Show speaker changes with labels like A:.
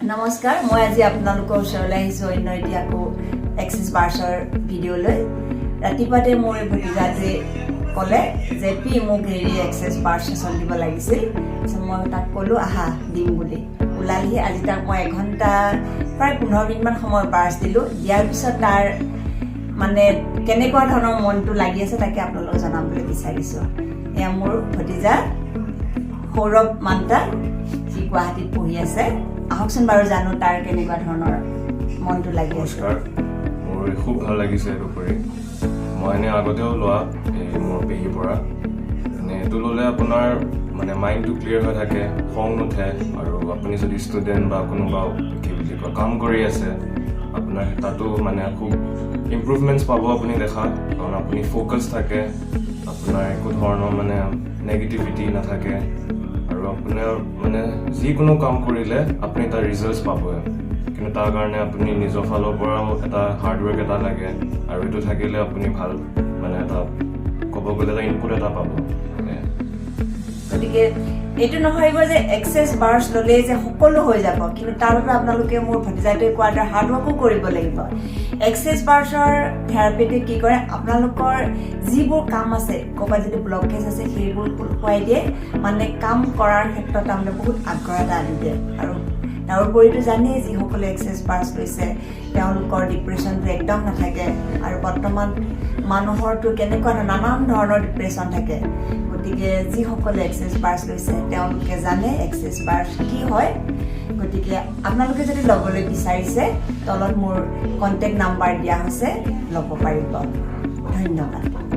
A: নমস্কাৰ মই আজি আপোনালোকৰ ওচৰলৈ আহিছোঁ অন্য এতিয়াকো এক্সেছ বাৰ্ছৰ ভিডিঅ'লৈ ৰাতিপুৱাতে মোৰ ভতিজাটোৱে ক'লে যে মোক হেৰি এক্সেছ বাৰ্ছ চেচন দিব লাগিছিল মই তাক ক'লোঁ আহা দিম বুলি ওলালহি আজি তাক মই এঘণ্টা প্ৰায় 15 মিনিটমান সময় বাৰ্ছ দিলোঁ দিয়াৰ পিছত তাৰ মানে কেনেকুৱা ধৰণৰ মনটো লাগি আছে তাকে আপোনালোকক জনাবলৈ বিচাৰিছোঁ এয়া মোৰ ভতিজা সৌৰভ মান্তা যি গুৱাহাটীত পঢ়ি আছে আহকচোন বাৰু জানো তাৰ কেনেকুৱা ধৰণৰ মনটো লাগি আছে
B: মোৰ খুব ভাল লাগিছে এইটো কৰি মই এনে আগতেও লোৱা মোৰ পেহীৰ পৰা এইটো ল'লে আপোনাৰ মানে মাইণ্ডটো ক্লিয়াৰ হৈ থাকে খং নুঠে আৰু আপুনি যদি ষ্টুডেণ্ট বা কোনোবা কি বুলি কয় কাম কৰি আছে আপোনাৰ তাতো মানে খুব ইম্প্ৰুভমেণ্টছ পাব আপুনি দেখা কাৰণ আপুনি ফ'কাছ থাকে আপোনাৰ একো ধৰণৰ মানে নেগেটিভিটি নাথাকে আৰু আপোনাৰ মানে যিকোনো কাম কৰিলে আপুনি তাৰ ৰিজাল্টছ পাবই কিন্তু তাৰ কাৰণে আপুনি নিজৰ ফালৰ পৰাও এটা হাৰ্ডৱৰ্ক এটা লাগে আৰু এইটো থাকিলে আপুনি ভাল মানে এটা ক'ব গ'লে এটা ইনপুট এটা পাব
A: গতিকে এইটো নহয় যে এক্সেছ বাৰ্ছ ল'লেই যে সকলো হৈ যাব কিন্তু তাৰ বাবে আপোনালোকে মোৰ ভতিজাটোৱে কোৱাৰ দৰে হাৰ্ডৱৰ্কো কৰিব লাগিব এক্সেছ বাৰ্ছৰ থেৰাপিতে কি কৰে আপোনালোকৰ যিবোৰ কাম আছে ক'ৰবাত যদি ব্লকেজ আছে সেইবোৰ খুৱাই দিয়ে মানে কাম কৰাৰ ক্ষেত্ৰত তাৰমানে বহুত আগ্ৰহ এটা আনি দিয়ে আৰু তাৰোপৰিতো জানেই যিসকলে এক্সেছ বাৰ্ছ লৈছে তেওঁলোকৰ ডিপ্ৰেশ্যনটো একদম নাথাকে আৰু বৰ্তমান মানুহৰতো কেনেকুৱা নানান ধৰণৰ ডিপ্ৰেশ্যন থাকে গতিকে যিসকলে এক্সেছ বাৰ্ছ লৈছে তেওঁলোকে জানে এক্সেছ বাৰ্ছ কি হয় গতিকে আপোনালোকে যদি ল'বলৈ বিচাৰিছে তলত মোৰ কণ্টেক্ট নাম্বাৰ দিয়া হৈছে ল'ব পাৰিব ধন্যবাদ